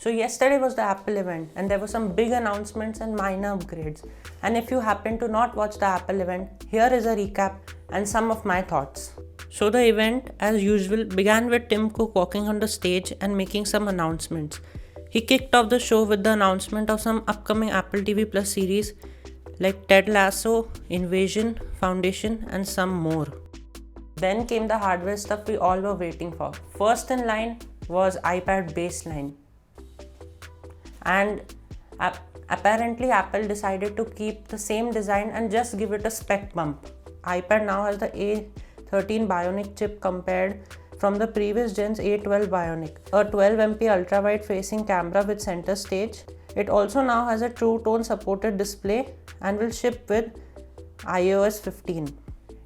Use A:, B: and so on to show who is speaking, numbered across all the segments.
A: So yesterday was the Apple event and there were some big announcements and minor upgrades. And if you happen to not watch the Apple event, here is a recap and some of my thoughts. So the event, as usual, began with Tim Cook walking on the stage and making some announcements. He kicked off the show with the announcement of some upcoming Apple TV Plus series like Ted Lasso, Invasion, Foundation and some more. Then came the hardware stuff we all were waiting for. First in line was iPad baseline. And apparently Apple decided to keep the same design and just give it a spec bump. iPad now has the A13 Bionic chip compared from the previous gen's A12 Bionic, a 12MP ultra-wide facing camera with center stage. It also now has a True Tone supported display and will ship with iOS 15.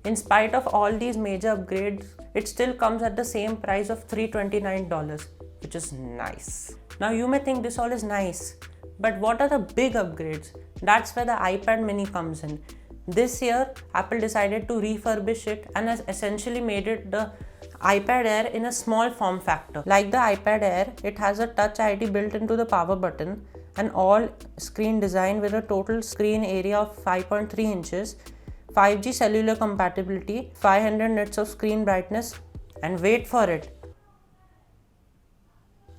A: In spite of all these major upgrades, it still comes at the same price of $329, which is nice. Now you may think this all is nice, but what are the big upgrades? That's where the iPad mini comes in. This year, Apple decided to refurbish it and has essentially made it the iPad Air in a small form factor. Like the iPad Air, it has a Touch ID built into the power button, an all-screen design with a total screen area of 5.3 inches, 5G cellular compatibility, 500 nits of screen brightness, and wait for it,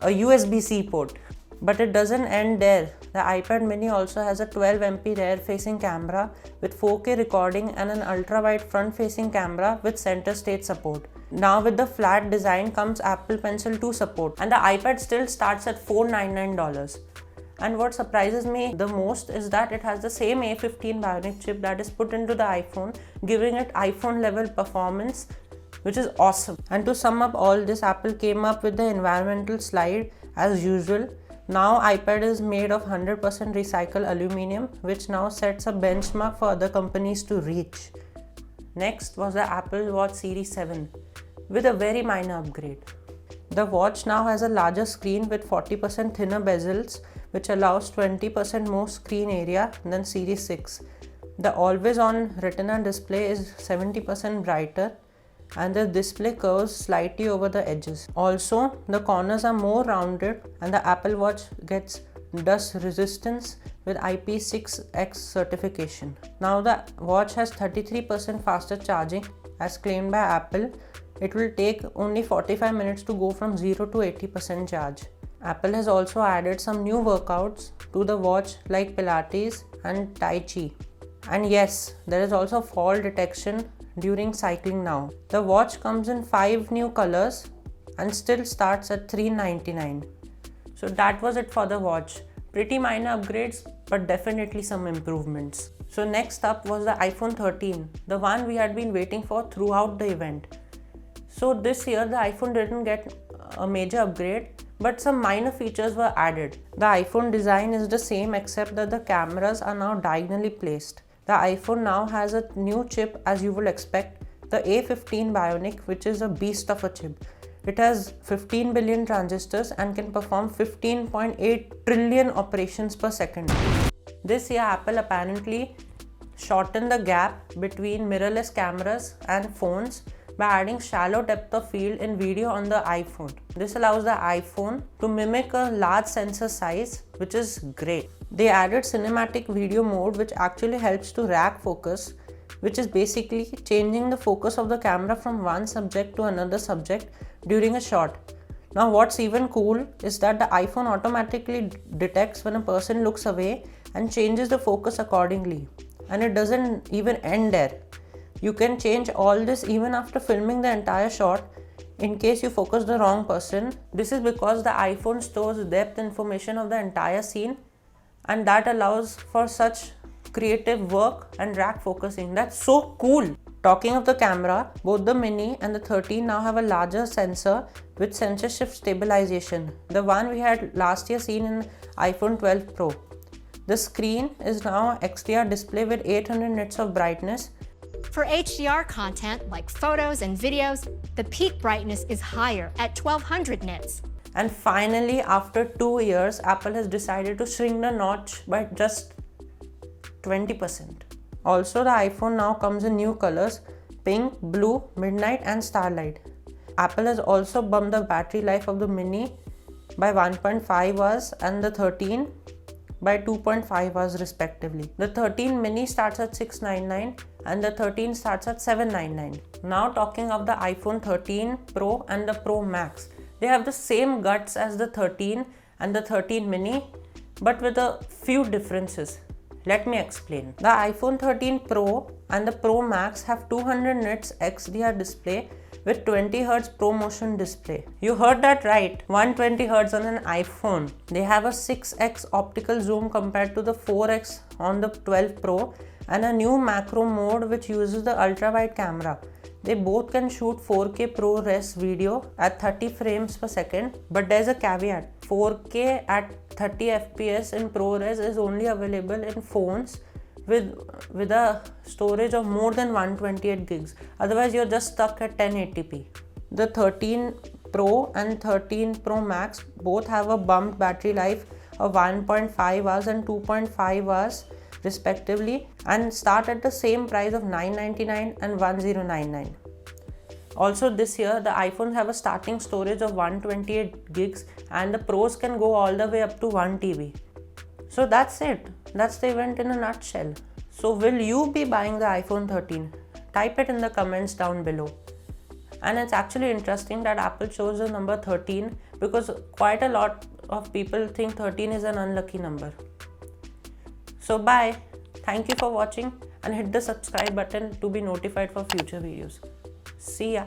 A: a USB-C port. But it doesn't end there. The iPad mini also has a 12MP rear-facing camera with 4K recording and an ultra-wide front-facing camera with center stage support. Now with the flat design comes Apple Pencil 2 support, and the iPad still starts at $499. And what surprises me the most is that it has the same A15 Bionic chip that is put into the iPhone, giving it iPhone level performance, which is awesome. And to sum up all this, Apple came up with the environmental slide as usual. Now iPad is made of 100% recycled aluminum, which now sets a benchmark for other companies to reach. Next was the Apple Watch Series 7 with a very minor upgrade. The watch now has a larger screen with 40% thinner bezels, which allows 20% more screen area than Series 6. The always-on Retina display is 70% brighter and the display curves slightly over the edges. Also, the corners are more rounded and the Apple Watch gets dust resistance with IP6X certification. Now the watch has 33% faster charging as claimed by Apple. It will take only 45 minutes to go from 0 to 80% charge. Apple has also added some new workouts to the watch like Pilates and Tai Chi. And yes, there is also fall detection during cycling now. The watch comes in 5 new colors and still starts at $399. So that was it for the watch. Pretty minor upgrades, but definitely some improvements. So next up was the iPhone 13, the one we had been waiting for throughout the event. So this year the iPhone didn't get a major upgrade, but some minor features were added. The iPhone design is the same except that the cameras are now diagonally placed. The iPhone now has a new chip as you will expect, the A15 Bionic, which is a beast of a chip. It has 15 billion transistors and can perform 15.8 trillion operations per second. This year Apple apparently shortened the gap between mirrorless cameras and phones by adding shallow depth of field in video on the iPhone. This allows the iPhone to mimic a large sensor size, which is great. They added cinematic video mode, which actually helps to rack focus, which is basically changing the focus of the camera from one subject to another subject during a shot. Now what's even cool is that the iPhone automatically detects when a person looks away and changes the focus accordingly. And it doesn't even end there. You can change all this even after filming the entire shot in case you focus the wrong person. This is because the iPhone stores depth information of the entire scene, and that allows for such creative work and rack focusing. That's so cool. Talking of the camera, both the Mini and the 13 now have a larger sensor with sensor shift stabilization, the one we had last year seen in iPhone 12 Pro. The screen is now XDR display with 800 nits of brightness.
B: For HDR content like photos and videos, the peak brightness is higher at 1200 nits.
A: And finally, after 2 years, Apple has decided to shrink the notch by just 20%. Also, the iPhone now comes in new colors: pink, blue, midnight and starlight. Apple has also bumped the battery life of the Mini by 1.5 hours and the 13 by 2.5 hours respectively. The 13 mini starts at $699 and the 13 starts at $799. Now talking of the iPhone 13 Pro and the Pro Max. They have the same guts as the 13 and the 13 mini, but with a few differences. Let me explain. The iPhone 13 Pro and the Pro Max have 200 nits XDR display with 20Hz ProMotion display. You heard that right, 120Hz on an iPhone. They have a 6x optical zoom compared to the 4x on the 12 Pro and a new macro mode which uses the ultra wide camera. They both can shoot 4K ProRes video at 30 frames per second, but there's a caveat. 4K at 30 FPS in ProRes is only available in phones with a storage of more than 128 gigs. Otherwise, you're just stuck at 1080p. The 13 Pro and 13 Pro Max both have a bumped battery life of 1.5 hours and 2.5 hours respectively and start at the same price of $999 and $1099. Also this year, the iPhones have a starting storage of 128 gigs and the Pros can go all the way up to 1 TB. So that's it. That's the event in a nutshell. So will you be buying the iPhone 13? Type it in the comments down below. And it's actually interesting that Apple chose the number 13 because quite a lot of people think 13 is an unlucky number. So bye. Thank you for watching and hit the subscribe button to be notified for future videos. See ya.